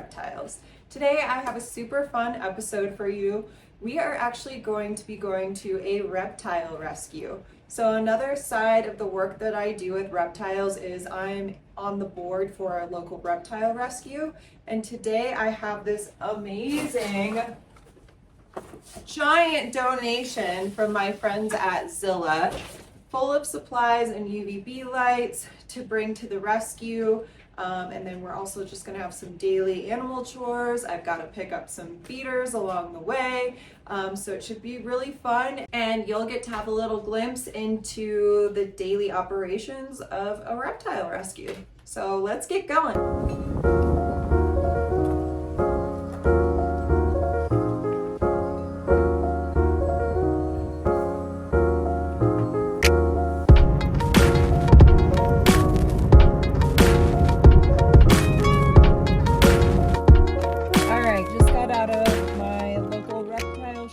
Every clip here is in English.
reptiles. Today I have a super fun episode for you. We are actually going to be going to a reptile rescue. So another side of the work that I do with reptiles is I'm on the board for a local reptile rescue, and today I have this amazing giant donation from my friends at Zilla, full of supplies and UVB lights to bring to the rescue. And then we're also just gonna have some daily animal chores. I've got to pick up some feeders along the way. So it should be really fun, and you'll get to have a little glimpse into the daily operations of a reptile rescue. So let's get going.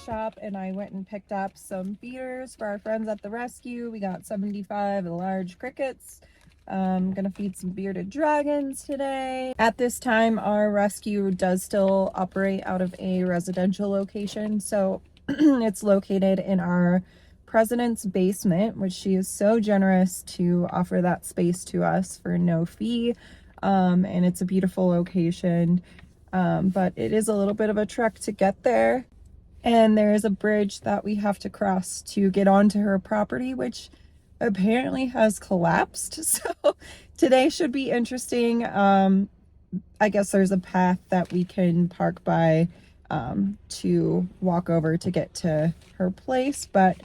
Shop, and I went and picked up some feeders for our friends at the rescue. We got 75 large crickets. I'm gonna feed some bearded dragons today. At this time, our rescue does still operate out of a residential location, so it's located in our president's basement, which she is so generous to offer that space to us for no fee. And it's a beautiful location, but it is a little bit of a trek to get there. And there is a bridge that we have to cross to get onto her property, which apparently has collapsed. So today should be interesting. I guess there's a path that we can park by to walk over to get to her place, but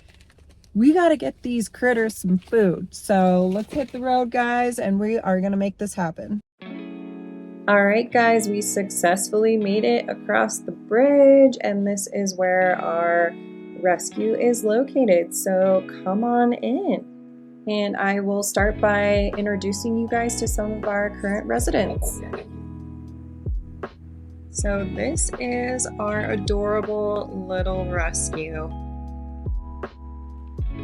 we got to get these critters some food. So let's hit the road, guys, and we are going to make this happen. All right, guys, we successfully made it across the bridge, and this is where our rescue is located. So come on in, and I will start by introducing you guys to some of our current residents. So this is our adorable little rescue.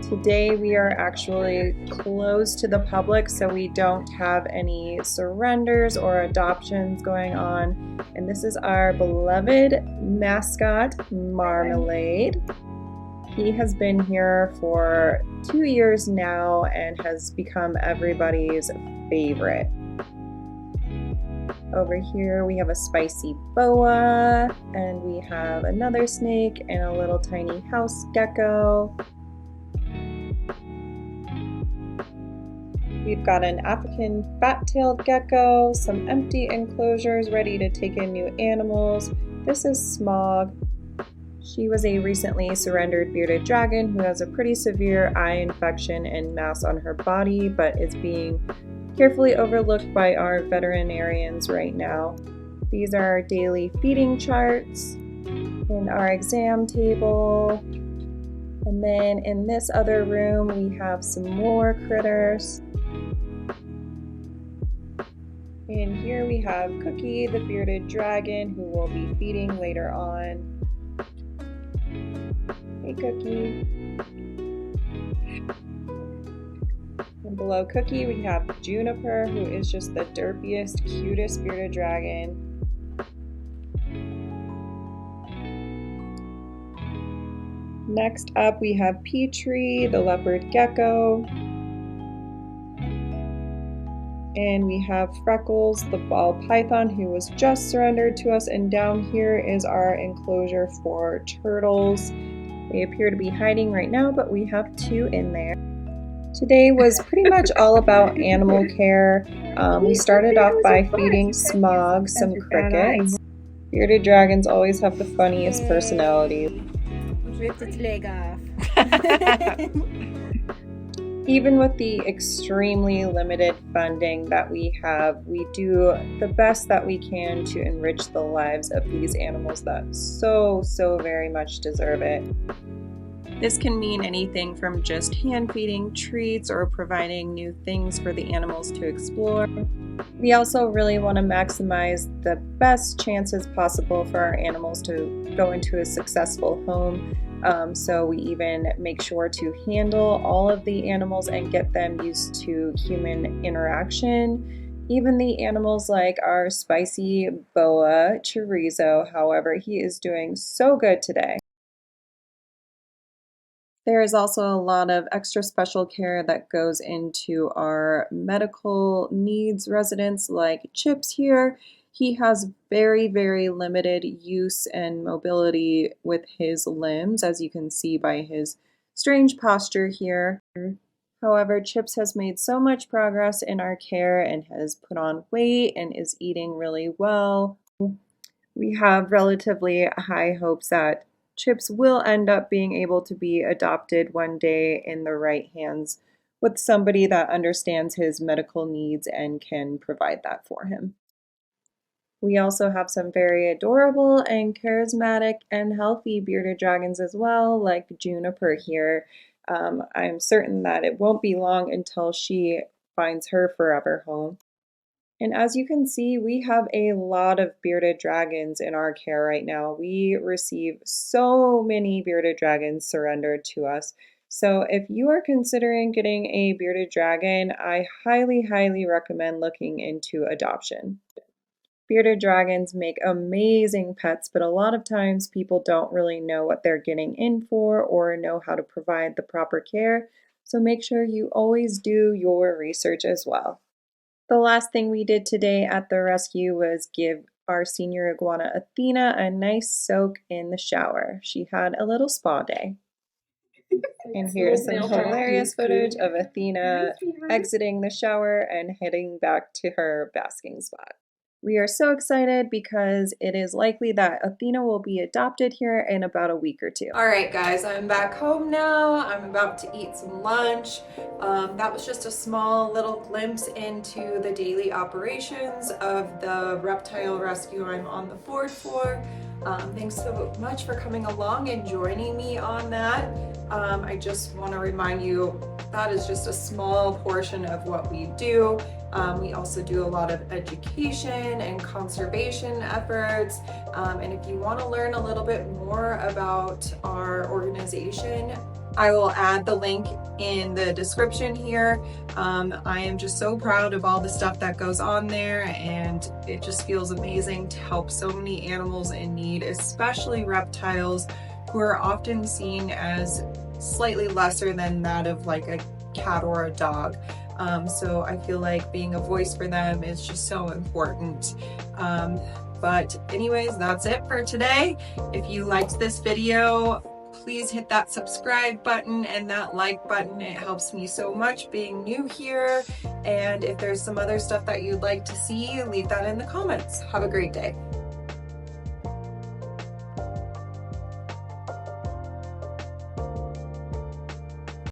Today we are actually closed to the public, so we don't have any surrenders or adoptions going on. And this is our beloved mascot, Marmalade. He has been here for 2 years now and has become everybody's favorite. Over here we have a spicy boa, and we have another snake and a little tiny house gecko. We've got an African fat-tailed gecko, some empty enclosures ready to take in new animals. This is Smog. She was a recently surrendered bearded dragon who has a pretty severe eye infection and mass on her body, but is being carefully overlooked by our veterinarians right now. These are our daily feeding charts and our exam table. And then in this other room, we have some more critters. And here we have Cookie, the bearded dragon, who we'll be feeding later on. Hey, Cookie. And below Cookie, we have Juniper, who is just the derpiest, cutest bearded dragon. Next up, we have Petrie, the leopard gecko. And we have Freckles, the ball python, who was just surrendered to us. And down here is our enclosure for turtles. They appear to be hiding right now, but we have 2 in there. Today was pretty much all about animal care. We started off by feeding Smog some crickets. Bearded dragons always have the funniest personality. Even with the extremely limited funding that we have, we do the best that we can to enrich the lives of these animals that so very much deserve it. This can mean anything from just hand feeding treats or providing new things for the animals to explore. We also really want to maximize the best chances possible for our animals to go into a successful home. So we even make sure to handle all of the animals and get them used to human interaction. Even the animals like our spicy boa chorizo, however, he is doing so good today. There is also a lot of extra special care that goes into our medical needs residents like Chips here. He has very, very limited use and mobility with his limbs, as you can see by his strange posture here. However, Chips has made so much progress in our care and has put on weight and is eating really well. We have relatively high hopes that Chips will end up being able to be adopted one day in the right hands with somebody that understands his medical needs and can provide that for him. We also have some very adorable and charismatic and healthy bearded dragons as well, like Juniper here. I'm certain that it won't be long until she finds her forever home. And as you can see, we have a lot of bearded dragons in our care right now. We receive so many bearded dragons surrendered to us. So if you are considering getting a bearded dragon, I highly, highly recommend looking into adoption. Bearded dragons make amazing pets, but a lot of times people don't really know what they're getting in for or know how to provide the proper care. So make sure you always do your research as well. The last thing we did today at the rescue was give our senior iguana Athena a nice soak in the shower. She had a little spa day. And here's some hilarious footage of Athena exiting the shower and heading back to her basking spot. We are so excited because it is likely that Athena will be adopted here in about a week or two. All right, guys, I'm back home now. I'm about to eat some lunch. That was just a small little glimpse into the daily operations of the reptile rescue I'm on the board for. Thanks so much for coming along and joining me on that. I just want to remind you that is just a small portion of what we do. We also do a lot of education and conservation efforts. And if you want to learn a little bit more about our organization, I will add the link in the description here. I am just so proud of all the stuff that goes on there, and it just feels amazing to help so many animals in need, especially reptiles who are often seen as slightly lesser than that of like a cat or a dog. So I feel like being a voice for them is just so important. But anyways, that's it for today. If you liked this video, please hit that subscribe button and that like button. It helps me so much being new here. And if there's some other stuff that you'd like to see, leave that in the comments. Have a great day.